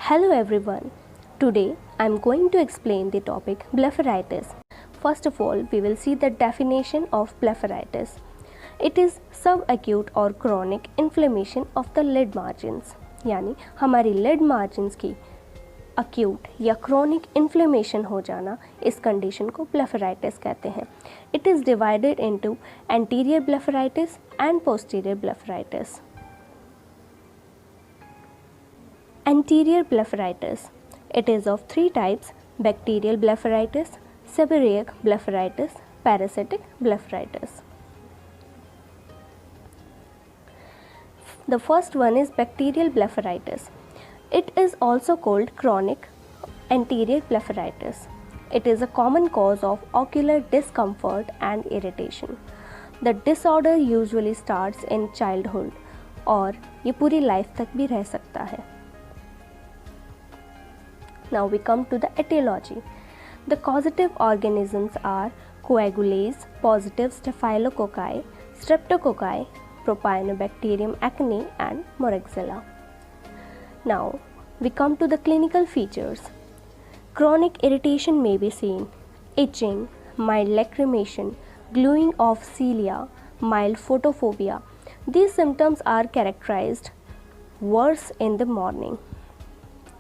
Hello everyone. Today I am going to explain the topic blepharitis. First of all, we will see the definition of blepharitis. It is subacute or chronic inflammation of the lid margins. यानी हमारी lid margins की acute या chronic inflammation हो जाना, इस condition को blepharitis कहते हैं. It is divided into anterior blepharitis and posterior blepharitis. Anterior blepharitis. It is of three types: bacterial blepharitis, seborrheic blepharitis, parasitic blepharitis. The first one is bacterial blepharitis. It is also called chronic anterior blepharitis. It is a common cause of ocular discomfort and irritation. The disorder usually starts in childhood और ये पूरी life तक भी रह सकता है. Now we come to the etiology. The causative organisms are coagulase positive staphylococci, streptococci, propionibacterium acne and moraxella. Now we come to the clinical features. Chronic irritation may be seen: itching, mild lacrimation, gluing of cilia, mild photophobia. These symptoms are characterized worse in the morning.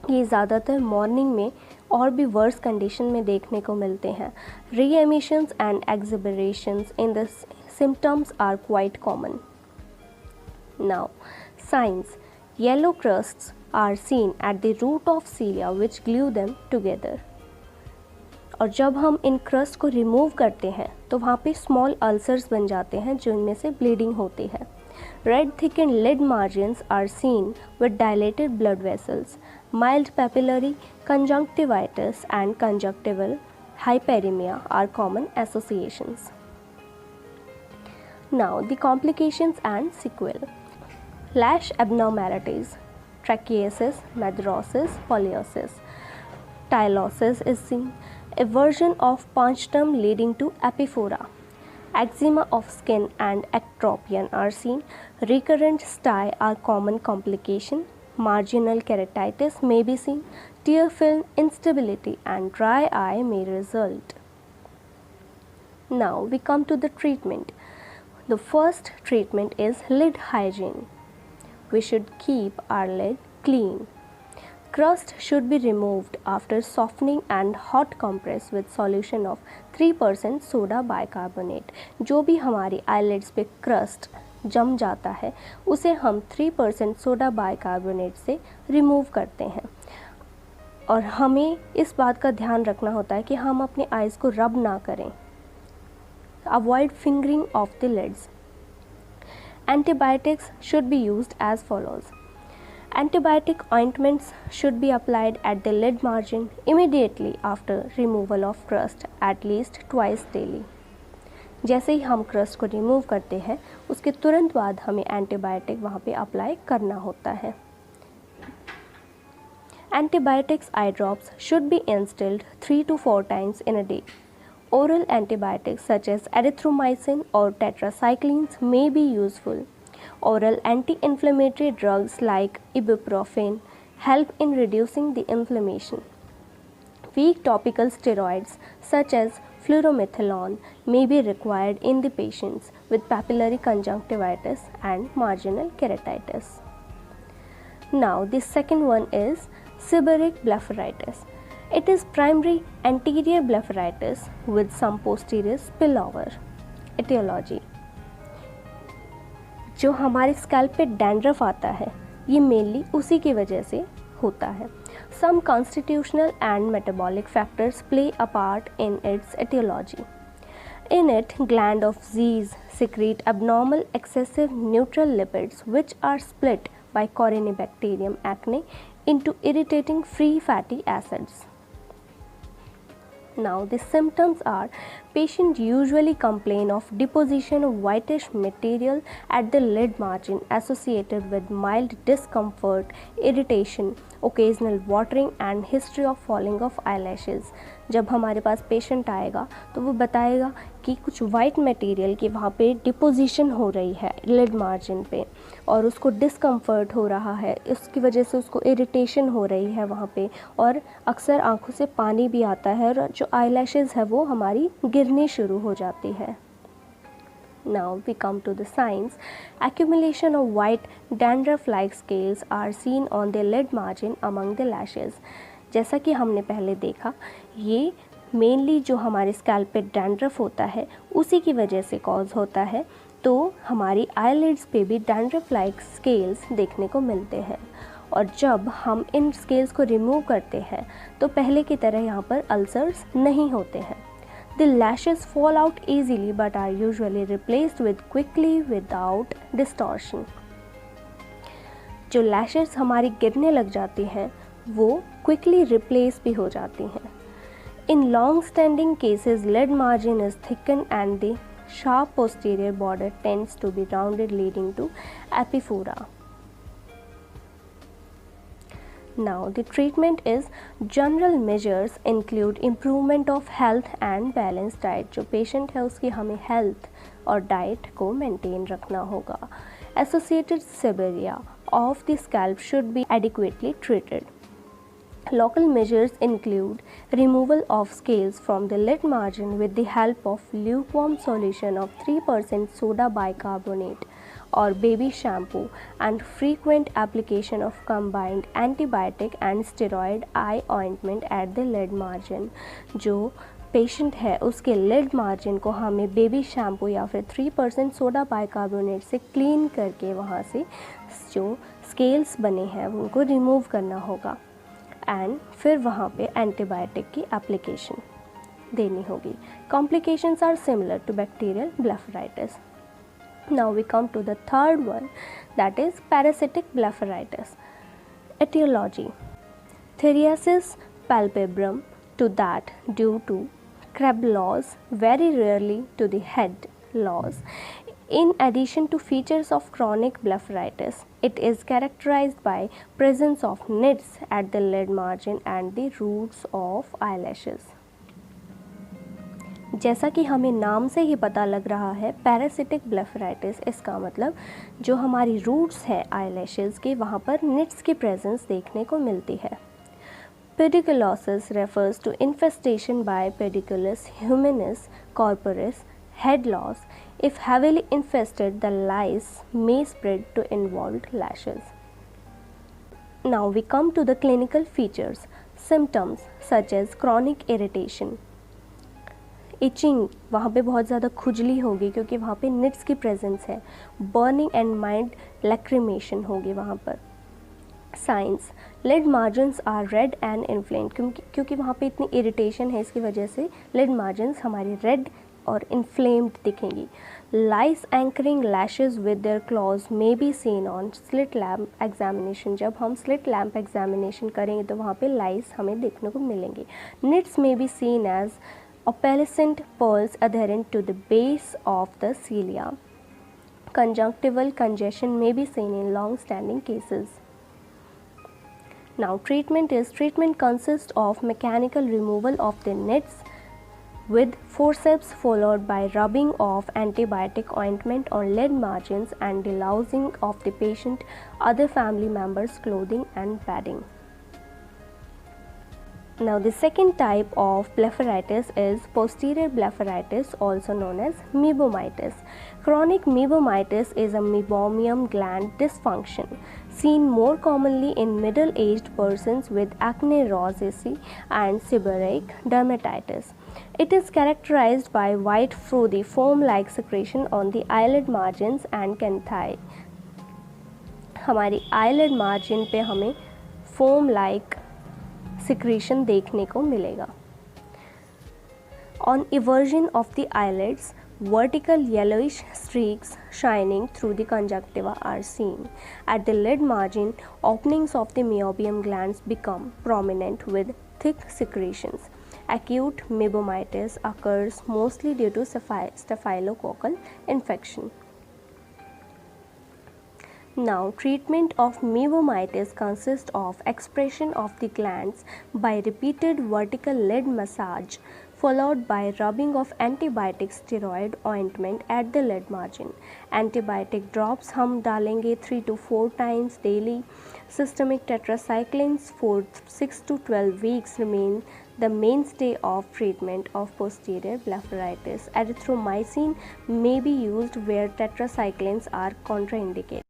ये ज़्यादातर morning में और भी worse condition में देखने को मिलते हैं. Remissions and exacerbations in the symptoms are quite common. Now signs: yellow crusts are seen at the root of cilia which glue them together. और जब हम इन क्रस्ट को रिमूव करते हैं तो वहाँ पे स्मॉल अल्सर्स बन जाते हैं जिनमें से ब्लीडिंग होती है. Red thickened lid margins are seen with dilated blood vessels. Mild papillary conjunctivitis and conjunctival hyperemia are common associations. Now the complications and sequelae. Lash abnormalities: trichiasis, madarosis, poliosis. Tylosis is seen. Eversion of punctum leading to epiphora. Eczema of skin and ectropion are seen. Recurrent stye are common complication. Marginal keratitis may be seen. Tear film instability and dry eye may result. Now we come to the treatment. The first treatment is lid hygiene. We should keep our lid clean. Crust should be removed after softening and hot compress with solution of 3% soda bicarbonate. जो भी हमारी eyelids पे crust जम जाता है उसे हम 3% soda bicarbonate से रिमूव करते हैं. और हमें इस बात का ध्यान रखना होता है कि हम अपने आइज़ को रब ना करें. Avoid fingering of the lids. Antibiotics should be used as follows. Antibiotic ointments should be applied at the lid margin immediately after removal of crust at least twice daily. जैसे ही हम crust को remove करते हैं उसके तुरंत बाद हमें antibiotic वहाँ पे अप्लाई करना होता है. Antibiotics eye drops should be instilled 3 to 4 times in a day. Oral antibiotics such as erythromycin or tetracyclines may be useful. Oral anti-inflammatory drugs like ibuprofen help in reducing the inflammation. Weak topical steroids such as fluoromethalone may be required in the patients with papillary conjunctivitis and marginal keratitis. Now the second one is seborrheic blepharitis. It is primary anterior blepharitis with some posterior spillover. Etiology: जो हमारे scalp पे dandruff आता है ये mainly उसी की वजह से होता है. Some constitutional and metabolic factors play a part in its etiology. In it, gland of Zeiss secrete abnormal excessive neutral lipids which are split by Corynebacterium acne into irritating free fatty acids. Now the symptoms are: patient usually complain of deposition of whitish material at the lid margin associated with mild discomfort, irritation, occasional watering and history of falling of eyelashes. जब हमारे पास patient आएगा तो वो बताएगा कि कुछ white material की वहाँ पे डिपोजिशन हो रही है लिड मार्जिन पे, और उसको डिस्कम्फर्ट हो रहा है, इसकी वजह से उसको इरिटेशन हो रही है वहाँ पे, और अक्सर आँखों से पानी भी आता है और जो आईलैशेस है वो हमारी गिरनी शुरू हो जाती है। Now we come to the signs. Accumulation of white dandruff-like scales are seen on the lid margin among the lashes. जैसा कि हमने पहले देखा, ये मेनली जो हमारे स्कैल्प पे डैंड्रफ होता है उसी की वजह से कॉज होता है, तो हमारी आईलिड्स पे भी डैंड्रफ-लाइक स्केल्स देखने को मिलते हैं। और जब हम इन स्केल्स को रिमूव करते हैं तो पहले की तरह यहाँ पर अल्सर्स नहीं होते हैं। The lashes fall out easily but are usually replaced with quickly without distortion. जो लैशेस हमारी गिरने लग जाती हैं वो क्विकली रिप्लेस भी हो जाती हैं। In long standing cases, lid margin is thickened and the sharp posterior border tends to be rounded leading to epiphora. Now the treatment is general measures include improvement of health and balanced diet. जो patient है उसकी हमें health और diet को maintain रखना होगा। Associated seborrhea of the scalp should be adequately treated. Local measures include removal of scales from the lid margin with the help of lukewarm solution of 3% soda bicarbonate or baby shampoo and frequent application of combined antibiotic and steroid eye ointment at the lid margin. जो patient है उसके lid margin को हमें baby shampoo या फिर 3% soda bicarbonate से clean करके वहाँ से जो स्केल्स बने हैं उनको रिमूव करना होगा, एंड फिर वहाँ पे एंटीबायोटिक की एप्लीकेशन देनी होगी। Complications are similar to bacterial blepharitis. Now we come to the third one, that is parasitic blepharitis. Etiology: Theriasis palpebrum, to that due to crab loss, very rarely to the head loss. In addition to features of chronic blepharitis, it is characterized by presence of nits at the lid margin and the roots of eyelashes. जैसा कि हमें नाम से ही पता लग रहा है parasitic blepharitis, इसका मतलब जो हमारी रूट्स हैं आईलैशेस के वहाँ पर निट्स की प्रेजेंस देखने को मिलती है। Pediculosis refers to infestation by pediculus humanus corporis head loss. If heavily infested, the lice may spread to involved lashes. Now we come to the clinical features. Symptoms such as chronic irritation, itching, वहाँ पे बहुत ज़्यादा खुजली होगी क्योंकि वहाँ पे nits की प्रेजेंस है। बर्निंग एंड माइल्ड लैक्रिमेशन होगी वहाँ पर। Signs: lid margins are red and inflamed, क्योंकि वहाँ पे इतनी इरिटेशन है इसकी वजह से लिड मार्जिन्स हमारी रेड और इन्फ्लेम्ड दिखेंगी। Lice anchoring lashes with their claws may be seen on slit lamp examination, जब हम स्लिट लैम्प एग्जामिनेशन करेंगे तो वहाँ पे लाइस हमें देखने को मिलेंगे। Nits may be seen as opalescent pearls adherent to the base of the cilia. Conjunctival congestion may be seen in long-standing cases. Now treatment consists of mechanical removal of the nits with forceps followed by rubbing of antibiotic ointment on lid margins and delousing of the patient, other family members' clothing and bedding. Now the second type of blepharitis is posterior blepharitis, also known as meibomitis. Chronic meibomitis is a meibomian gland dysfunction seen more commonly in middle-aged persons with acne rosacea and seborrheic dermatitis. It is characterized by white frothy foam-like secretion on the eyelid margins and canthi. हमारी eyelid margin पे हमें foam-like secretion देखने को मिलेगा। On eversion of the eyelids, vertical yellowish streaks shining through the conjunctiva are seen. At the lid margin, openings of the meibomian glands become prominent with thick secretions. Acute meibomitis occurs mostly due to staphylococcal infection. Now, treatment of mevomyelitis consists of expression of the glands by repeated vertical lead massage followed by rubbing of antibiotic steroid ointment at the lead margin. Antibiotic drops हम डालेंगे 3 to 4 times daily. Systemic tetracyclines for 6 to 12 weeks remain the mainstay of treatment of posterior blepharitis. Erythromycin may be used where tetracyclines are contraindicated.